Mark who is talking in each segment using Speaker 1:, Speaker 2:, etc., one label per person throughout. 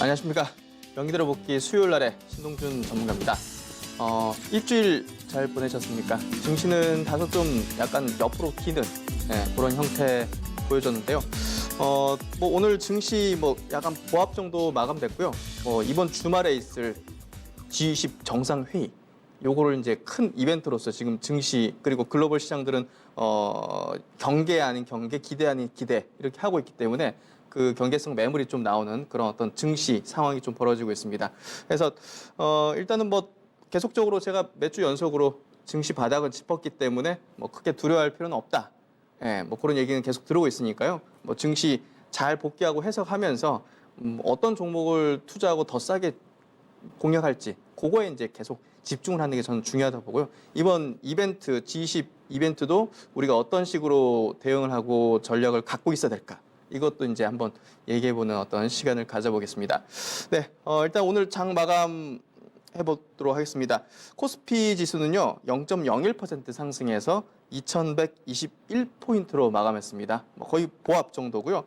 Speaker 1: 안녕하십니까. 경기도로 복귀 수요일 날에 신동준 전문가입니다. 일주일 잘 보내셨습니까? 증시는 다소 좀 약간 옆으로 기는 그런 형태 보여줬는데요. 뭐 오늘 증시 뭐 약간 보합 정도 마감됐고요. 이번 주말에 있을 G20 정상회의, 요거를 이제 큰 이벤트로서 지금 증시 그리고 글로벌 시장들은 경계 아닌 경계, 기대 아닌 기대 이렇게 하고 있기 때문에 그 경계성 매물이 좀 나오는 그런 어떤 증시 상황이 좀 벌어지고 있습니다. 그래서 일단은 뭐 계속적으로 제가 몇 주 연속으로 증시 바닥을 짚었기 때문에 뭐 크게 두려워할 필요는 없다. 뭐 그런 얘기는 계속 들어오고 있으니까요. 뭐 증시 잘 복귀하고 해석하면서 어떤 종목을 투자하고 더 싸게 공략할지 그거에 이제 계속 집중을 하는 게 저는 중요하다고 보고요. 이번 이벤트 G20 이벤트도 우리가 어떤 식으로 대응을 하고 전략을 갖고 있어야 될까? 이것도 이제 한번 얘기해보는 어떤 시간을 가져보겠습니다. 네, 일단 오늘 장 마감 해보도록 하겠습니다. 코스피 지수는요, 0.01% 상승해서 2121포인트로 마감했습니다. 거의 보합 정도고요.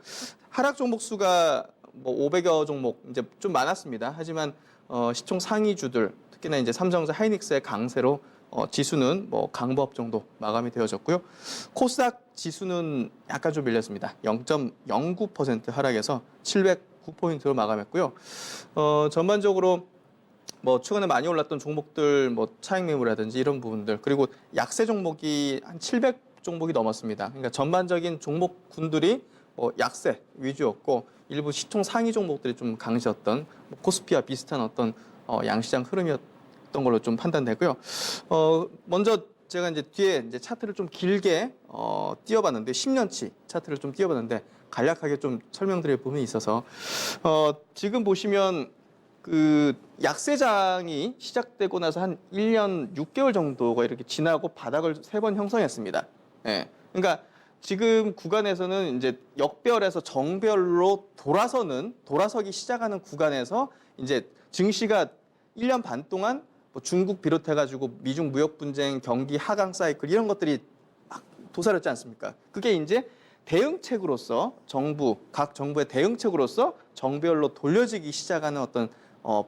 Speaker 1: 하락 종목 수가 뭐 500여 종목 이제 좀 많았습니다. 하지만 시총 상위주들, 특히나 이제 삼성전자, 하이닉스의 강세로 지수는 뭐 강보합 정도 마감이 되어졌고요. 코스닥 지수는 약간 좀 밀렸습니다. 0.09% 하락해서 709포인트로 마감했고요. 전반적으로 뭐 최근에 많이 올랐던 종목들, 뭐 차익 매물이라든지 이런 부분들, 그리고 약세 종목이 한 700 종목이 넘었습니다. 그러니까 전반적인 종목군들이 약세 위주였고 일부 시총 상위 종목들이 좀 강세였던 코스피와 비슷한 어떤 양시장 흐름이었던 걸로 좀 판단되고요. 먼저 제가 이제 뒤에 이제 차트를 좀 길게 띄워봤는데 10년치 차트를 좀 띄워봤는데 간략하게 좀 설명드릴 부분이 있어서 지금 보시면 그 약세장이 시작되고 나서 한 1년 6개월 정도가 이렇게 지나고 바닥을 3번 형성했습니다. 예. 그러니까 지금 구간에서는 이제 역별에서 정별로 돌아서기 시작하는 구간에서 이제 증시가 1년 반 동안 뭐 중국 비롯해가지고 미중 무역 분쟁, 경기 하강 사이클 이런 것들이 막 도사렸지 않습니까? 그게 이제 대응책으로서 각 정부의 대응책으로서 정별로 돌려지기 시작하는 어떤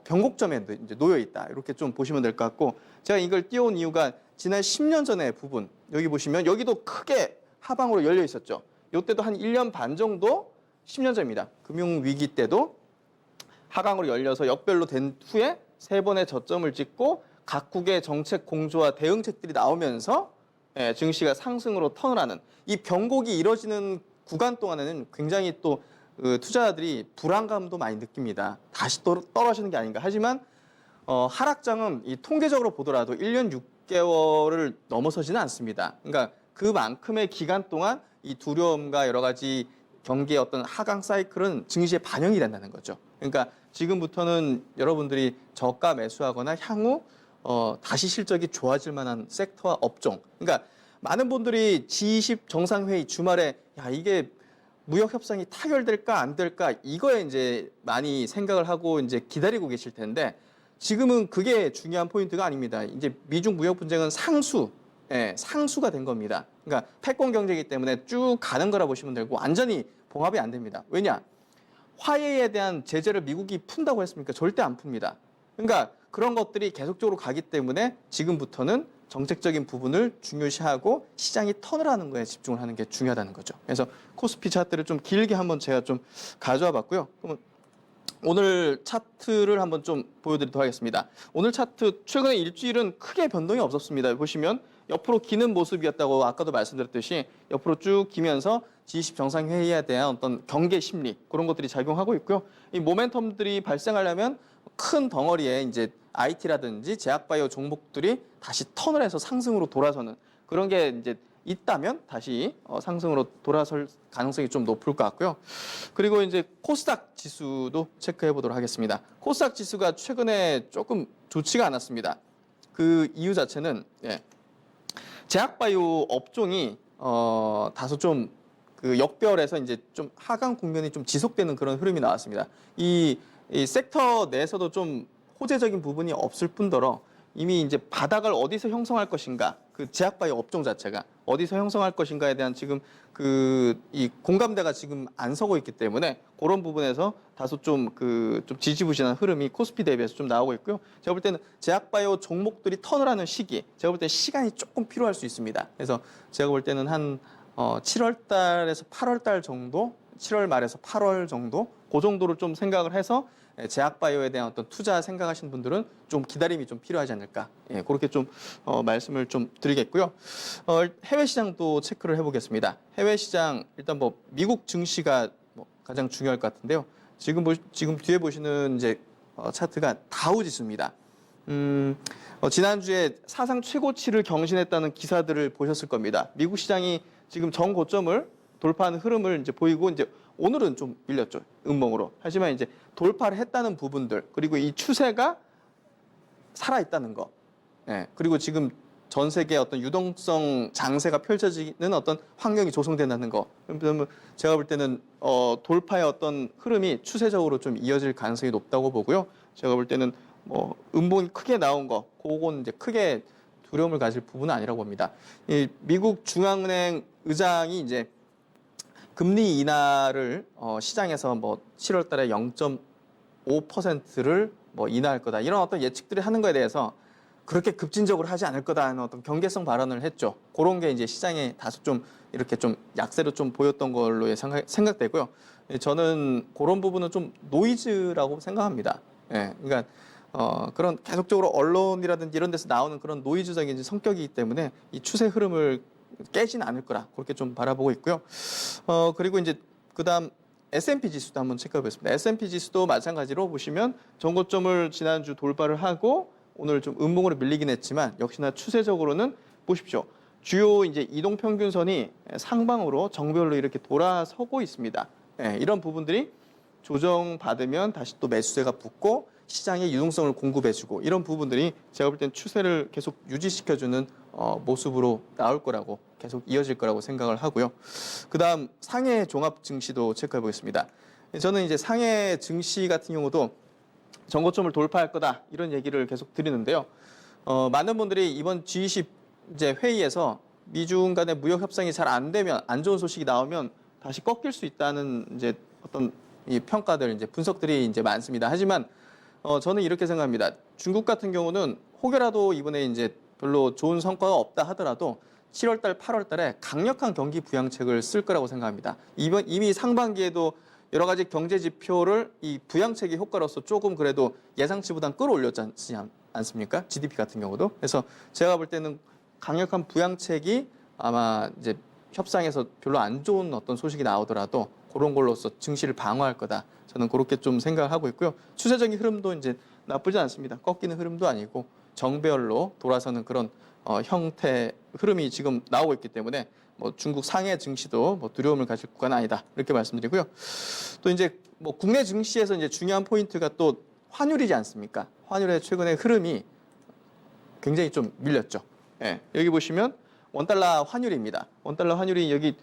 Speaker 1: 변곡점에 이제 놓여 있다. 이렇게 좀 보시면 될 것 같고, 제가 이걸 띄워온 이유가 지난 10년 전의 부분, 여기 보시면 여기도 크게 하방으로 열려 있었죠. 이때도 한 1년 반 정도 10년 전입니다. 금융위기 때도 하강으로 열려서 역별로 된 후에 3번의 저점을 찍고 각국의 정책 공조와 대응책들이 나오면서 증시가 상승으로 턴을 하는 이 변곡이 이뤄지는 구간 동안에는 굉장히 또 투자자들이 불안감도 많이 느낍니다. 다시 또 떨어지는 게 아닌가. 하지만 하락장은 이 통계적으로 보더라도 1년 6개월을 넘어서지는 않습니다. 그러니까 그만큼의 기간 동안 이 두려움과 여러 가지 경기의 어떤 하강 사이클은 증시에 반영이 된다는 거죠. 그러니까 지금부터는 여러분들이 저가 매수하거나 향후 다시 실적이 좋아질 만한 섹터와 업종. 그러니까 많은 분들이 G20 정상회의 주말에 이게 무역 협상이 타결될까 안 될까 이거에 이제 많이 생각을 하고 이제 기다리고 계실 텐데 지금은 그게 중요한 포인트가 아닙니다. 이제 미중 무역 분쟁은 상수가 된 겁니다. 그러니까 패권 경제이기 때문에 쭉 가는 거라 보시면 되고 완전히 봉합이 안 됩니다. 왜냐? 화해에 대한 제재를 미국이 푼다고 했습니까? 절대 안 풉니다. 그러니까 그런 것들이 계속적으로 가기 때문에 지금부터는 정책적인 부분을 중요시하고 시장이 턴을 하는 거에 집중을 하는 게 중요하다는 거죠. 그래서 코스피 차트를 좀 길게 한번 제가 좀 가져와 봤고요. 그러면 오늘 차트를 한번 좀 보여드리도록 하겠습니다. 오늘 차트 최근에 일주일은 크게 변동이 없었습니다. 보시면 옆으로 기는 모습이었다고 아까도 말씀드렸듯이 옆으로 쭉 기면서 G20 정상회의에 대한 어떤 경계 심리 그런 것들이 작용하고 있고요. 이 모멘텀들이 발생하려면 큰 덩어리에 이제 IT라든지 제약바이오 종목들이 다시 턴을 해서 상승으로 돌아서는 그런 게 이제 있다면 다시 상승으로 돌아설 가능성이 좀 높을 것 같고요. 그리고 이제 코스닥 지수도 체크해 보도록 하겠습니다. 코스닥 지수가 최근에 조금 좋지가 않았습니다. 그 이유 자체는 제약바이오 업종이 다소 좀 그 역별에서 이제 좀 하강 국면이 좀 지속되는 그런 흐름이 나왔습니다. 이 섹터 내에서도 좀 호재적인 부분이 없을 뿐더러 이미 이제 바닥을 어디서 형성할 것인가 그 제약바이오 업종 자체가 어디서 형성할 것인가에 대한 지금 이 공감대가 지금 안 서고 있기 때문에 그런 부분에서 다소 좀 지지부진한 흐름이 코스피 대비해서 좀 나오고 있고요. 제가 볼 때는 제약바이오 종목들이 턴을 하는 시기, 제가 볼 때 시간이 조금 필요할 수 있습니다. 그래서 제가 볼 때는 한 7월 달에서 8월 달 정도, 7월 말에서 8월 정도, 그 정도를 좀 생각을 해서 제약바이오에 대한 어떤 투자 생각하시는 분들은 좀 기다림이 좀 필요하지 않을까. 예, 그렇게 좀 말씀을 좀 드리겠고요. 해외 시장도 체크를 해보겠습니다. 해외 시장 일단 뭐 미국 증시가 뭐 가장 중요할 것 같은데요. 지금 뒤에 보시는 이제 차트가 다우 지수입니다. 지난주에 사상 최고치를 경신했다는 기사들을 보셨을 겁니다. 미국 시장이 지금 전고점을 돌파하는 흐름을 이제 보이고 이제 오늘은 좀 밀렸죠. 음봉으로. 하지만 이제 돌파를 했다는 부분들, 그리고 이 추세가 살아있다는 거. 예, 그리고 지금 전 세계 어떤 유동성 장세가 펼쳐지는 어떤 환경이 조성된다는 거. 그러면 제가 볼 때는 돌파의 어떤 흐름이 추세적으로 좀 이어질 가능성이 높다고 보고요. 제가 볼 때는 뭐 음봉이 크게 나온 거, 그건 이제 크게 두려움을 가질 부분은 아니라고 봅니다. 이 미국 중앙은행 의장이 이제 금리 인하를 시장에서 뭐 7월 달에 0.5%를 뭐 인하할 거다. 이런 어떤 예측들이 하는 거에 대해서 그렇게 급진적으로 하지 않을 거다 하는 어떤 경계성 발언을 했죠. 그런 게 이제 시장에 다소 좀 이렇게 좀 약세로 좀 보였던 걸로 생각되고요. 저는 그런 부분은 좀 노이즈라고 생각합니다. 예, 그러니까 그런 계속적으로 언론이라든지 이런 데서 나오는 그런 노이즈적인 성격이기 때문에 이 추세 흐름을 깨지는 않을 거라 그렇게 좀 바라보고 있고요. 그리고 이제 그다음 S&P 지수도 한번 체크해 보겠습니다. S&P 지수도 마찬가지로 보시면 전고점을 지난주 돌파를 하고 오늘 좀 음봉으로 밀리긴 했지만 역시나 추세적으로는 보십시오. 주요 이제 이동 평균선이 상방으로 정별로 이렇게 돌아서고 있습니다. 네, 이런 부분들이 조정받으면 다시 또 매수세가 붙고 시장에 유동성을 공급해주고 이런 부분들이 제가 볼 땐 추세를 계속 유지시켜주는 모습으로 나올 거라고 계속 이어질 거라고 생각을 하고요. 그다음 상해 종합 증시도 체크해 보겠습니다. 저는 이제 상해 증시 같은 경우도 전고점을 돌파할 거다 이런 얘기를 계속 드리는데요. 많은 분들이 이번 G20 이제 회의에서 미중 간의 무역 협상이 잘 안 되면 안 좋은 소식이 나오면 다시 꺾일 수 있다는 이제 어떤 이 평가들 이제 분석들이 이제 많습니다. 하지만 저는 이렇게 생각합니다. 중국 같은 경우는 혹여라도 이번에 이제 별로 좋은 성과가 없다 하더라도 7월 달, 8월 달에 강력한 경기 부양책을 쓸 거라고 생각합니다. 이미 상반기에도 여러 가지 경제 지표를 이 부양책의 효과로서 조금 그래도 예상치보단 끌어올렸지 않습니까? GDP 같은 경우도. 그래서 제가 볼 때는 강력한 부양책이 아마 이제 협상에서 별로 안 좋은 어떤 소식이 나오더라도 그런 걸로서 증시를 방어할 거다. 저는 그렇게 좀 생각을 하고 있고요. 추세적인 흐름도 이제 나쁘지 않습니다. 꺾이는 흐름도 아니고 정배열로 돌아서는 그런 형태 흐름이 지금 나오고 있기 때문에 뭐 중국 상해 증시도 뭐 두려움을 가질 구간은 아니다. 이렇게 말씀드리고요. 또 이제 뭐 국내 증시에서 이제 중요한 포인트가 또 환율이지 않습니까? 환율의 최근의 흐름이 굉장히 좀 밀렸죠. 예, 여기 보시면 원달러 환율입니다. 원달러 환율이 여기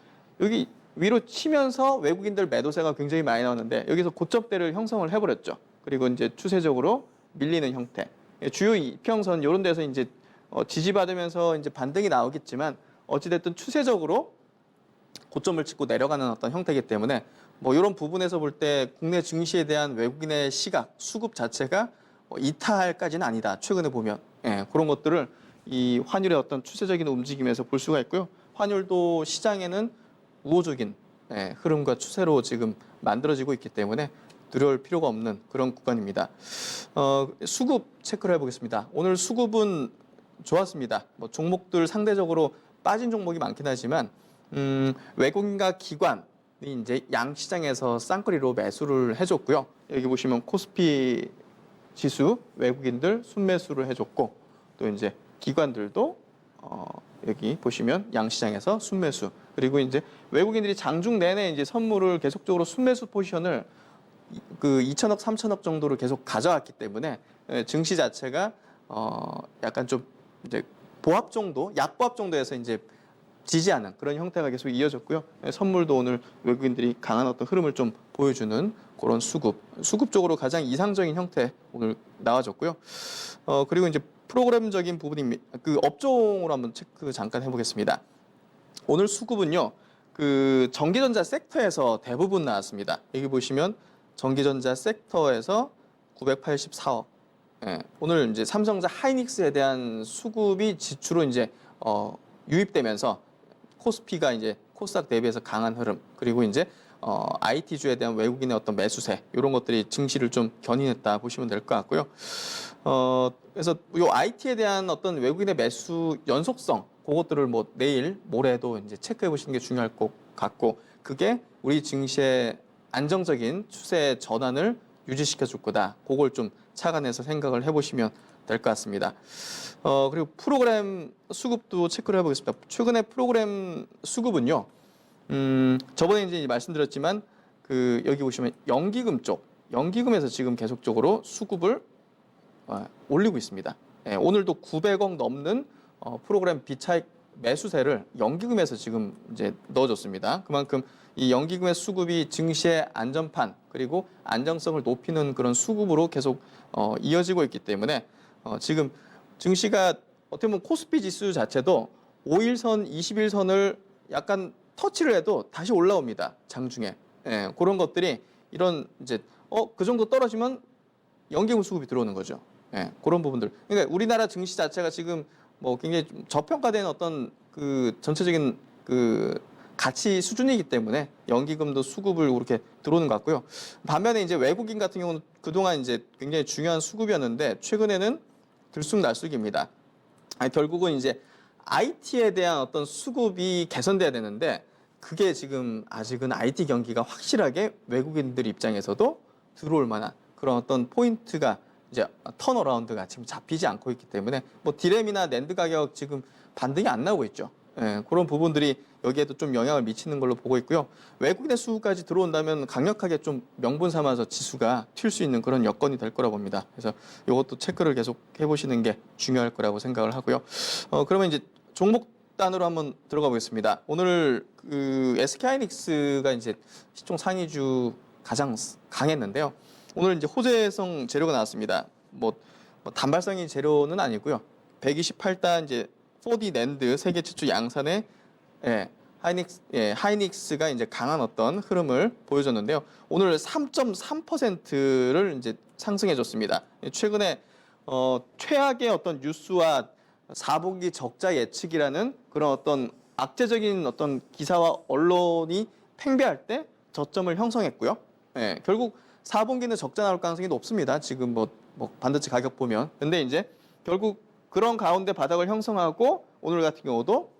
Speaker 1: 위로 치면서 외국인들 매도세가 굉장히 많이 나왔는데 여기서 고점대를 형성을 해버렸죠. 그리고 이제 추세적으로 밀리는 형태. 주요 이평선 이런 데서 이제 지지받으면서 이제 반등이 나오겠지만 어찌됐든 추세적으로 고점을 찍고 내려가는 어떤 형태이기 때문에 뭐 이런 부분에서 볼 때 국내 증시에 대한 외국인의 시각, 수급 자체가 이탈까지는 아니다. 최근에 보면 그런 것들을 이 환율의 어떤 추세적인 움직임에서 볼 수가 있고요. 환율도 시장에는 우호적인 흐름과 추세로 지금 만들어지고 있기 때문에 두려울 필요가 없는 그런 구간입니다. 수급 체크를 해보겠습니다. 오늘 수급은 좋았습니다. 뭐 종목들 상대적으로 빠진 종목이 많긴 하지만 외국인과 기관이 이제 양 시장에서 쌍끌이로 매수를 해줬고요. 여기 보시면 코스피 지수 외국인들 순매수를 해줬고 또 이제 기관들도 여기 보시면 양 시장에서 순매수 그리고 이제 외국인들이 장중 내내 이제 선물을 계속적으로 순매수 포지션을 그 2천억, 3천억 정도를 계속 가져왔기 때문에 증시 자체가 약간 좀 이제 보합 정도, 약보합 정도에서 이제 지지하는 그런 형태가 계속 이어졌고요. 선물도 오늘 외국인들이 강한 어떤 흐름을 좀 보여주는 그런 수급 쪽으로 가장 이상적인 형태 오늘 나와줬고요. 그리고 이제 프로그램적인 부분입니다. 그 업종으로 한번 체크 잠깐 해보겠습니다. 오늘 수급은요, 그 전기전자 섹터에서 대부분 나왔습니다. 여기 보시면 전기전자 섹터에서 984억. 예, 오늘 이제 삼성전자 하이닉스에 대한 수급이 지수로 이제 유입되면서 코스피가 이제 코스닥 대비해서 강한 흐름, 그리고 이제 IT주에 대한 외국인의 어떤 매수세, 이런 것들이 증시를 좀 견인했다 보시면 될 것 같고요. 그래서 이 IT에 대한 어떤 외국인의 매수 연속성, 그것들을 뭐 내일, 모레도 이제 체크해 보시는 게 중요할 것 같고, 그게 우리 증시의 안정적인 추세 전환을 유지시켜 줄 거다. 그걸 좀 착안해서 생각을 해보시면 될 것 같습니다. 그리고 프로그램 수급도 체크를 해보겠습니다. 최근에 프로그램 수급은요, 저번에 이제 말씀드렸지만, 그 여기 보시면 연기금 쪽, 연기금에서 지금 계속적으로 수급을 올리고 있습니다. 예, 오늘도 900억 넘는 프로그램 비차익 매수세를 연기금에서 지금 이제 넣어줬습니다. 그만큼 이 연기금의 수급이 증시의 안전판, 그리고 안정성을 높이는 그런 수급으로 계속 이어지고 있기 때문에 지금 증시가 어떻게 보면 코스피 지수 자체도 5일선, 20일선을 약간 터치를 해도 다시 올라옵니다. 장중에. 예, 그런 것들이 이런 이제 그 정도 떨어지면 연기금 수급이 들어오는 거죠. 예, 그런 부분들. 그러니까 우리나라 증시 자체가 지금 뭐 굉장히 좀 저평가된 어떤 그 전체적인 그 가치 수준이기 때문에 연기금도 수급을 그렇게 들어오는 것 같고요. 반면에 이제 외국인 같은 경우는 그동안 이제 굉장히 중요한 수급이었는데 최근에는 들쑥날쑥입니다. 결국은 이제 IT에 대한 어떤 수급이 개선돼야 되는데 그게 지금 아직은 IT 경기가 확실하게 외국인들 입장에서도 들어올 만한 그런 어떤 포인트가 이제 턴어라운드가 지금 잡히지 않고 있기 때문에 뭐 디램이나 낸드 가격 지금 반등이 안 나오고 있죠. 예, 그런 부분들이 여기에도 좀 영향을 미치는 걸로 보고 있고요. 외국인의 수급까지 들어온다면 강력하게 좀 명분 삼아서 지수가 튈 수 있는 그런 여건이 될 거라 봅니다. 그래서 이것도 체크를 계속 해보시는 게 중요할 거라고 생각을 하고요. 그러면 이제 종목 단으로 한번 들어가 보겠습니다. 오늘 그 SK하이닉스가 이제 시총 상위주 가장 강했는데요. 오늘 이제 호재성 재료가 나왔습니다. 뭐 단발성인 재료는 아니고요. 128단 이제 4D 낸드 세계 최초 양산의 하이닉스가 이제 강한 어떤 흐름을 보여줬는데요. 오늘 3.3%를 이제 상승해줬습니다. 최근에 최악의 어떤 뉴스와 4분기 적자 예측이라는 그런 어떤 악재적인 어떤 기사와 언론이 팽배할 때 저점을 형성했고요. 예, 결국 4분기는 적자 나올 가능성이 높습니다. 지금 뭐 반도체 가격 보면. 근데 이제 결국 그런 가운데 바닥을 형성하고 오늘 같은 경우도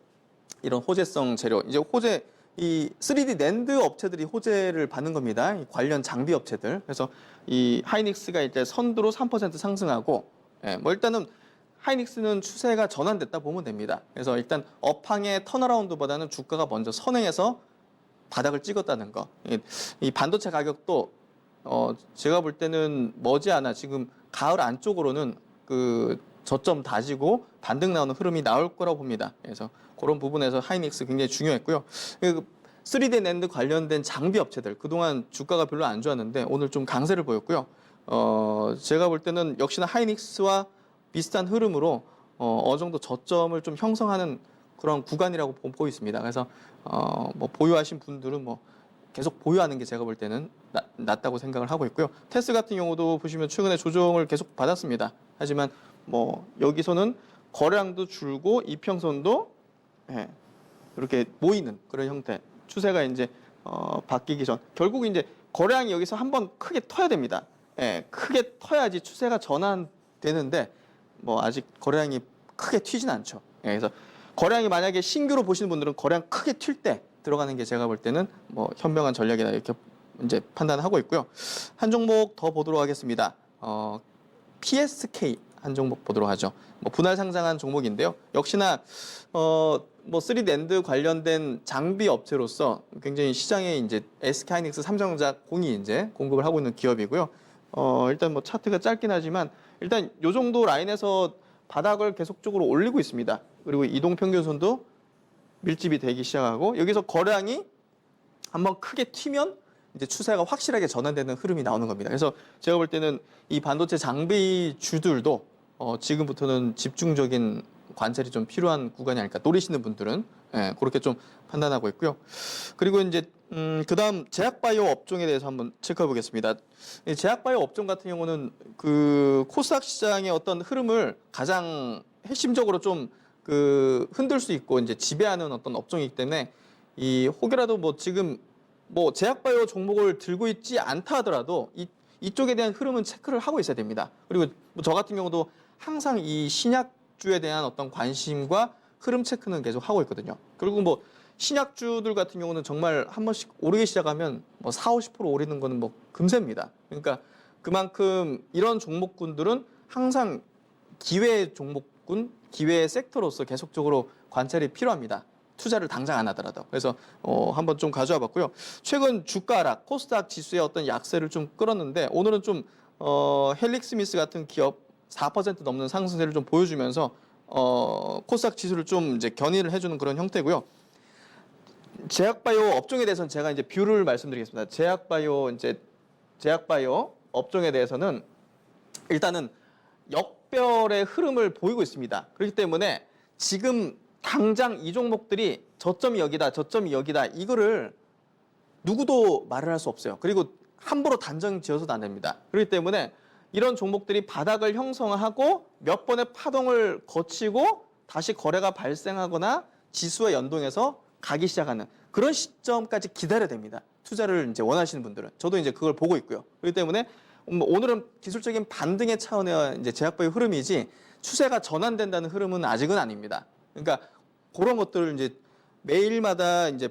Speaker 1: 이런 호재성 재료, 이제 이 3D 낸드 업체들이 호재를 받는 겁니다. 이 관련 장비 업체들. 그래서 이 하이닉스가 이제 선두로 3% 상승하고, 뭐 일단은 하이닉스는 추세가 전환됐다 보면 됩니다. 그래서 일단 업황의 턴어라운드보다는 주가가 먼저 선행해서 바닥을 찍었다는 거. 이 반도체 가격도 제가 볼 때는 머지않아 지금 가을 안쪽으로는 그 저점 다지고 반등 나오는 흐름이 나올 거라고 봅니다. 그래서 그런 부분에서 하이닉스 굉장히 중요했고요. 3D 낸드 관련된 장비 업체들 그동안 주가가 별로 안 좋았는데 오늘 좀 강세를 보였고요. 제가 볼 때는 역시나 하이닉스와 비슷한 흐름으로 어느 정도 저점을 좀 형성하는 그런 구간이라고 보고 있습니다. 그래서 뭐 보유하신 분들은 뭐 계속 보유하는 게 제가 볼 때는 낫다고 생각을 하고 있고요. 테스 같은 경우도 보시면 최근에 조정을 계속 받았습니다. 하지만 뭐 여기서는 거래량도 줄고 이평선도 이렇게 모이는 그런 형태. 추세가 이제 바뀌기 전 결국 이제 거래량이 여기서 한번 크게 터야 됩니다. 크게 터야지 추세가 전환되는데 뭐 아직 거래량이 크게 튀진 않죠. 그래서 거래량이 만약에 신규로 보시는 분들은 거래량 크게 튈 때 들어가는 게 제가 볼 때는 뭐 현명한 전략이다 이렇게 이제 판단하고 있고요. 한 종목 더 보도록 하겠습니다. PSK 한 종목 보도록 하죠. 뭐 분할 상장한 종목인데요. 역시나 뭐 3D 낸드 관련된 장비 업체로서 굉장히 시장에 이제 SK하이닉스, 삼성전자 공이 이제 공급을 하고 있는 기업이고요. 일단 뭐 차트가 짧긴 하지만 일단 요 정도 라인에서 바닥을 계속적으로 올리고 있습니다. 그리고 이동평균선도 밀집이 되기 시작하고 여기서 거래량이 한번 크게 튀면 이제 추세가 확실하게 전환되는 흐름이 나오는 겁니다. 그래서 제가 볼 때는 이 반도체 장비 주들도 지금부터는 집중적인 관찰이 좀 필요한 구간이 아닐까. 노리시는 분들은 그렇게 좀 판단하고 있고요. 그리고 이제 그다음 제약바이오 업종에 대해서 한번 체크해 보겠습니다. 이 제약바이오 업종 같은 경우는 그 코스닥 시장의 어떤 흐름을 가장 핵심적으로 좀 그 흔들 수 있고 이제 지배하는 어떤 업종이기 때문에 이 혹여라도 뭐 지금 뭐 제약바이오 종목을 들고 있지 않다 하더라도 이쪽에 대한 흐름은 체크를 하고 있어야 됩니다. 그리고 뭐저 같은 경우도 항상 이 신약주에 대한 어떤 관심과 흐름 체크는 계속 하고 있거든요. 그리고 뭐 신약주들 같은 경우는 정말 한 번씩 오르기 시작하면 뭐 40, 50% 오르는 거는 뭐 금세입니다. 그러니까 그만큼 이런 종목군들은 항상 기회 종목군, 기회 섹터로서 계속적으로 관찰이 필요합니다. 투자를 당장 안 하더라도. 그래서 한번 좀 가져와 봤고요. 최근 주가 하락, 코스닥 지수의 어떤 약세를 좀 끌었는데 오늘은 좀 헬릭스미스 같은 기업 4% 넘는 상승세를 좀 보여주면서 코스닥 지수를 좀 이제 견인을 해주는 그런 형태고요. 제약바이오 업종에 대해서는 제가 이제 뷰를 말씀드리겠습니다. 제약바이오 업종에 대해서는 일단은 역별의 흐름을 보이고 있습니다. 그렇기 때문에 지금 당장 이 종목들이 저점이 여기다, 저점이 여기다 이거를 누구도 말을 할 수 없어요. 그리고 함부로 단정 지어서도 안 됩니다. 그렇기 때문에 이런 종목들이 바닥을 형성하고 몇 번의 파동을 거치고 다시 거래가 발생하거나 지수와 연동해서 가기 시작하는 그런 시점까지 기다려야 됩니다. 투자를 이제 원하시는 분들은. 저도 이제 그걸 보고 있고요. 그렇기 때문에 오늘은 기술적인 반등의 차원의 이제 제약바이오 흐름이지 추세가 전환된다는 흐름은 아직은 아닙니다. 그러니까 그런 것들을 이제 매일마다 이제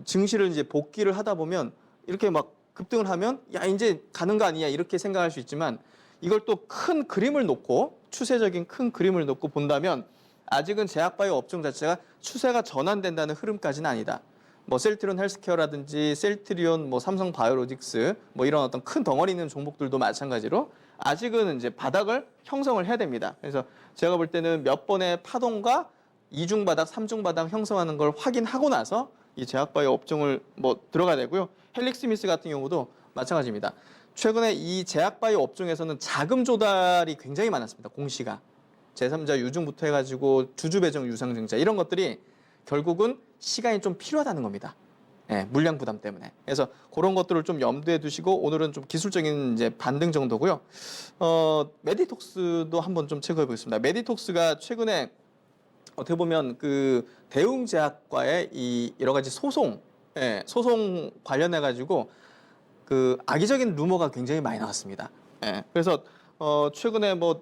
Speaker 1: 증시를 이제 복귀를 하다 보면 이렇게 막 급등을 하면 야 이제 가는 거 아니냐 이렇게 생각할 수 있지만 이걸 또 큰 그림을 놓고 추세적인 큰 그림을 놓고 본다면 아직은 제약바이오 업종 자체가 추세가 전환된다는 흐름까지는 아니다. 뭐 셀트리온 헬스케어라든지 셀트리온, 뭐 삼성 바이오로직스 뭐 이런 어떤 큰 덩어리 있는 종목들도 마찬가지로 아직은 이제 바닥을 형성을 해야 됩니다. 그래서 제가 볼 때는 몇 번의 파동과 이중 바닥, 삼중 바닥 형성하는 걸 확인하고 나서 이 제약바이오 업종을 뭐 들어가야 되고요. 헬릭스미스 같은 경우도 마찬가지입니다. 최근에 이 제약바이오 업종에서는 자금 조달이 굉장히 많았습니다. 공시가. 제3자 유증부터 해가지고 주주배정 유상증자 이런 것들이 결국은 시간이 좀 필요하다는 겁니다. 물량 부담 때문에. 그래서 그런 것들을 좀 염두에 두시고 오늘은 좀 기술적인 이제 반등 정도고요. 메디톡스도 한번 좀 체크해 보겠습니다. 메디톡스가 최근에 어떻게 보면 그 대웅제약과의 이 여러 가지 소송 관련해 가지고 그 악의적인 루머가 굉장히 많이 나왔습니다. 그래서 최근에 뭐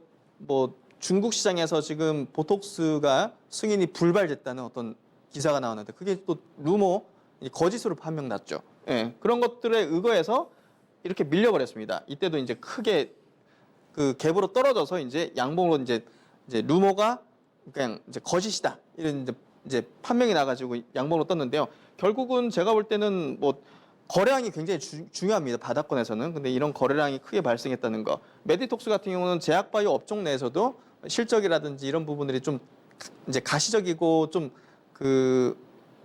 Speaker 1: 중국 시장에서 지금 보톡스가 승인이 불발됐다는 어떤 기사가 나왔는데 그게 또 루머 거짓으로 판명났죠. 그런 것들에 의거해서 이렇게 밀려버렸습니다. 이때도 이제 크게 그 갭으로 떨어져서 이제 양봉으로 이제 루머가 그냥 이제 거짓이다 이런 이제 판명이 나가지고 양봉으로 떴는데요. 결국은 제가 볼 때는 뭐 거래량이 굉장히 중요합니다. 바닥권에서는. 근데 이런 거래량이 크게 발생했다는 거. 메디톡스 같은 경우는 제약바이오 업종 내에서도 실적이라든지 이런 부분들이 좀 이제 가시적이고 좀 그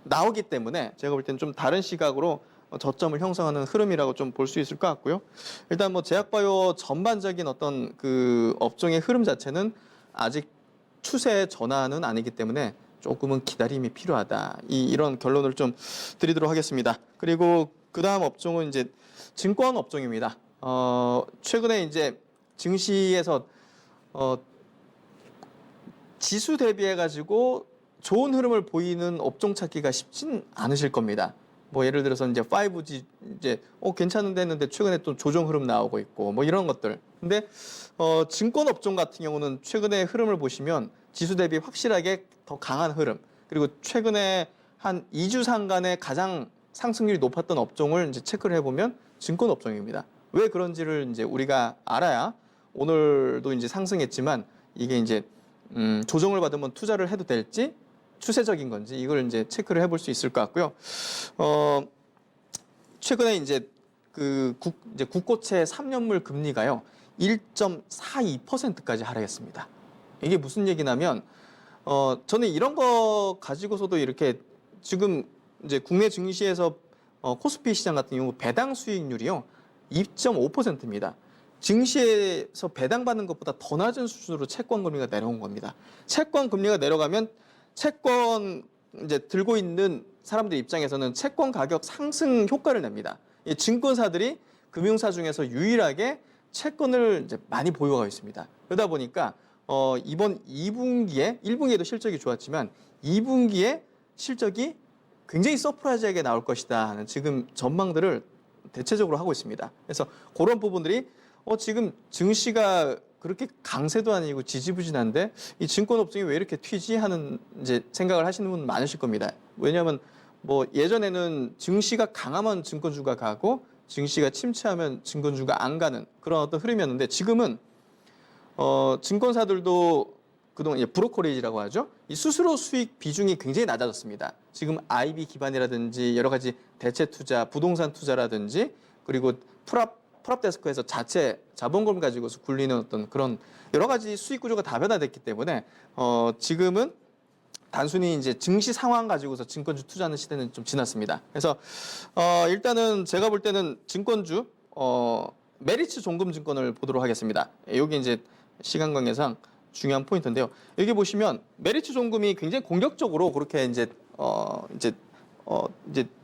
Speaker 1: 나오기 때문에 제가 볼 때는 좀 다른 시각으로 저점을 형성하는 흐름이라고 좀 볼 수 있을 것 같고요. 일단 뭐 제약바이오 전반적인 어떤 그 업종의 흐름 자체는 아직 추세 전환은 아니기 때문에 조금은 기다림이 필요하다. 이런 결론을 좀 드리도록 하겠습니다. 그리고 그 다음 업종은 이제 증권 업종입니다. 최근에 이제 증시에서 지수 대비해가지고 좋은 흐름을 보이는 업종 찾기가 쉽진 않으실 겁니다. 뭐 예를 들어서 이제 5G 이제 괜찮은데 했는데 최근에 또 조정 흐름 나오고 있고 뭐 이런 것들. 근데 증권 업종 같은 경우는 최근에 흐름을 보시면 지수 대비 확실하게 더 강한 흐름. 그리고 최근에 한 2주 상간에 가장 상승률이 높았던 업종을 이제 체크를 해보면 증권 업종입니다. 왜 그런지를 이제 우리가 알아야 오늘도 이제 상승했지만 이게 이제 조정을 받으면 투자를 해도 될지 추세적인 건지 이걸 이제 체크를 해볼 수 있을 것 같고요. 최근에 이제 국고채 3년물 금리가요 1.42%까지 하락했습니다. 이게 무슨 얘기냐면 저는 이런 거 가지고서도 이렇게 지금 이제 국내 증시에서 코스피 시장 같은 경우 배당 수익률이요 2.5%입니다. 증시에서 배당받는 것보다 더 낮은 수준으로 채권 금리가 내려온 겁니다. 채권 금리가 내려가면 채권 이제 들고 있는 사람들 입장에서는 채권 가격 상승 효과를 냅니다. 이 증권사들이 금융사 중에서 유일하게 채권을 이제 많이 보유하고 있습니다. 그러다 보니까 이번 2분기에 1분기에도 실적이 좋았지만 2분기에 실적이 굉장히 서프라이즈하게 나올 것이다 하는 지금 전망들을 대체적으로 하고 있습니다. 그래서 그런 부분들이 지금 증시가 그렇게 강세도 아니고 지지부진한데 이 증권업종이 왜 이렇게 튀지 하는 이제 생각을 하시는 분 많으실 겁니다. 왜냐하면 뭐 예전에는 증시가 강하면 증권주가 가고 증시가 침체하면 증권주가 안 가는 그런 어떤 흐름이었는데 지금은 증권사들도 그동안 이제 브로커리지라고 하죠. 이 수수료 수익 비중이 굉장히 낮아졌습니다. 지금 IB 기반이라든지 여러 가지 대체 투자, 부동산 투자라든지 그리고 프랍데스크에서 자체 자본금을 가지고서 굴리는 어떤 그런 여러 가지 수익 구조가 다변화됐기 때문에 지금은 단순히 이제 증시 상황 가지고서 증권주 투자하는 시대는 좀 지났습니다. 그래서 일단은 제가 볼 때는 증권주 메리츠 종금증권을 보도록 하겠습니다. 여기 이제 시간 관계상 중요한 포인트인데요. 여기 보시면 메리츠 종금이 굉장히 공격적으로 그렇게 이제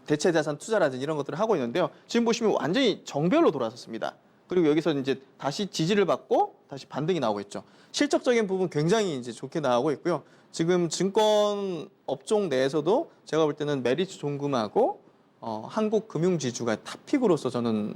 Speaker 1: 대체 자산 투자라든지 이런 것들을 하고 있는데요. 지금 보시면 완전히 정배열로 돌아섰습니다. 그리고 여기서 이제 다시 지지를 받고 다시 반등이 나오고 있죠. 실적적인 부분 굉장히 이제 좋게 나오고 있고요. 지금 증권 업종 내에서도 제가 볼 때는 메리츠 종금하고 한국금융지주가 탑픽으로서 저는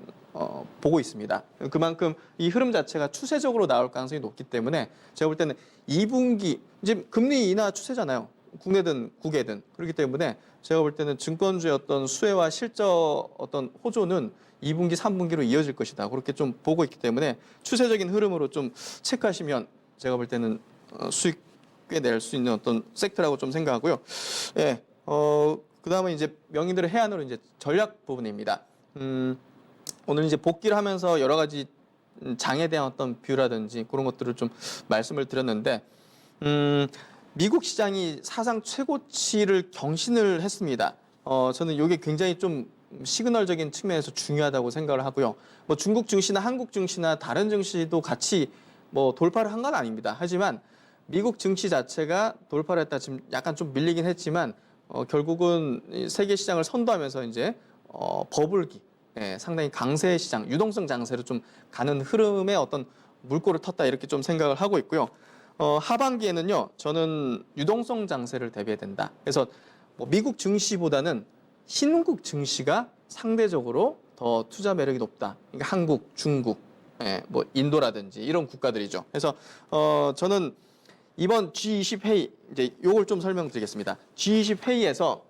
Speaker 1: 보고 있습니다. 그만큼 이 흐름 자체가 추세적으로 나올 가능성이 높기 때문에 제가 볼 때는 2분기 이제 금리 인하 추세잖아요. 국내든 국외든 그렇기 때문에 제가 볼 때는 증권주의 어떤 수혜와 실적 어떤 호조는 2분기, 3분기로 이어질 것이다. 그렇게 좀 보고 있기 때문에 추세적인 흐름으로 좀 체크하시면 제가 볼 때는 수익 꽤 낼 수 있는 어떤 섹터라고 좀 생각하고요. 예, 그다음에 이제 명의들의 해안으로 이제 전략 부분입니다. 오늘 이제 복귀를 하면서 여러 가지 장에 대한 어떤 뷰라든지 그런 것들을 좀 말씀을 드렸는데, 미국 시장이 사상 최고치를 경신을 했습니다. 저는 이게 굉장히 좀 시그널적인 측면에서 중요하다고 생각을 하고요. 뭐 중국 증시나 한국 증시나 다른 증시도 같이 뭐 돌파를 한 건 아닙니다. 하지만 미국 증시 자체가 돌파를 했다 지금 약간 좀 밀리긴 했지만 결국은 세계 시장을 선도하면서 이제 버블기, 상당히 강세 시장, 유동성 장세로 좀 가는 흐름의 어떤 물꼬를 텄다 이렇게 좀 생각을 하고 있고요. 하반기에는요, 저는 유동성 장세를 대비해야 된다. 그래서 뭐 미국 증시보다는 신흥국 증시가 상대적으로 더 투자 매력이 높다. 그러니까 한국, 중국, 뭐 인도라든지 이런 국가들이죠. 그래서 저는 이번 G20 회의 이제 요걸 좀 설명드리겠습니다. G20 회의에서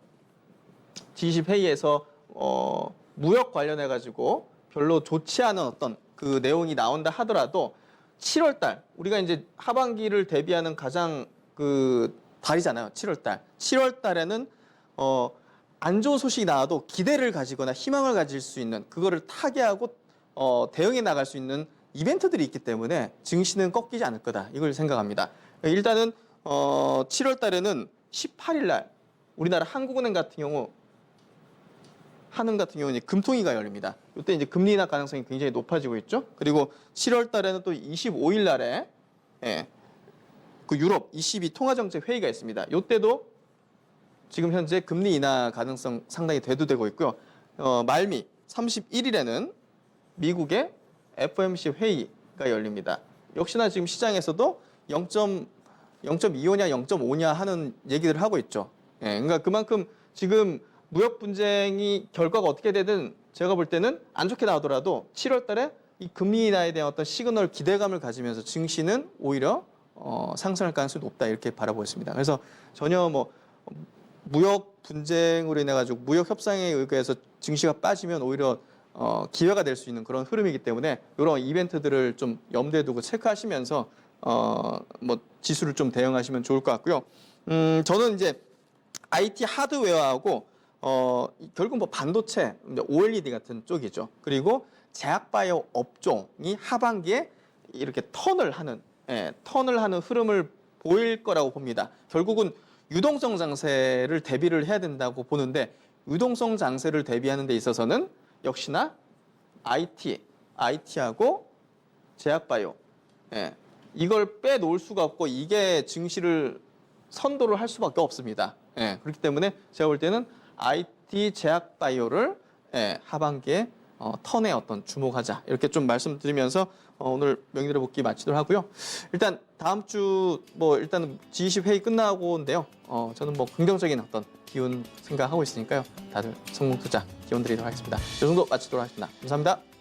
Speaker 1: 무역 관련해 가지고 별로 좋지 않은 어떤 그 내용이 나온다 하더라도 7월 달 우리가 이제 하반기를 대비하는 가장 그 달이잖아요. 7월 달. 7월 달에는 안 좋은 소식이 나와도 기대를 가지거나 희망을 가질 수 있는 그거를 타개하고 대응해 나갈 수 있는 이벤트들이 있기 때문에 증시는 꺾이지 않을 거다. 이걸 생각합니다. 일단은 7월 달에는 18일 날 우리나라 한국은행 같은 경우 한은 같은 경우는 금통위가 열립니다. 이때 이제 금리 인하 가능성이 굉장히 높아지고 있죠. 그리고 7월 달에는 또 25일 날에 그 유럽 ECB 통화정책 회의가 있습니다. 이때도 지금 현재 금리 인하 가능성 상당히 대두되고 있고요. 말미 31일에는 미국의 FOMC 회의가 열립니다. 역시나 지금 시장에서도 0.25냐 0.5냐 하는 얘기들을 하고 있죠. 그러니까 그만큼 지금 무역 분쟁이 결과가 어떻게 되든 제가 볼 때는 안 좋게 나오더라도 7월 달에 이 금리 인하에 대한 어떤 시그널 기대감을 가지면서 증시는 오히려 상승할 가능성이 높다 이렇게 바라보고 있습니다. 그래서 전혀 뭐 무역 분쟁으로 인해 가지고 무역 협상에 의해서 증시가 빠지면 오히려 기회가 될 수 있는 그런 흐름이기 때문에 이런 이벤트들을 좀 염두에 두고 체크하시면서 뭐 지수를 좀 대응하시면 좋을 것 같고요. 저는 이제 IT 하드웨어하고 결국 뭐 반도체, OLED 같은 쪽이죠. 그리고 제약바이오 업종이 하반기에 이렇게 턴을 하는 흐름을 보일 거라고 봅니다. 결국은 유동성 장세를 대비를 해야 된다고 보는데 유동성 장세를 대비하는 데 있어서는 역시나 IT하고 제약바이오. 예. 이걸 빼놓을 수가 없고 이게 증시를 선도를 할 수밖에 없습니다. 예. 그렇기 때문에 제가 볼 때는 IT 제약바이오를 예, 하반기에 턴에 어떤 주목하자 이렇게 좀 말씀드리면서 오늘 명리들의 복귀 마치도록 하고요. 일단 다음 주 뭐 일단은 G20 회의 끝나고인데요. 저는 뭐 긍정적인 어떤 기운 생각하고 있으니까요. 다들 성공 투자 기원 드리도록 하겠습니다. 이 정도 마치도록 하겠습니다. 감사합니다.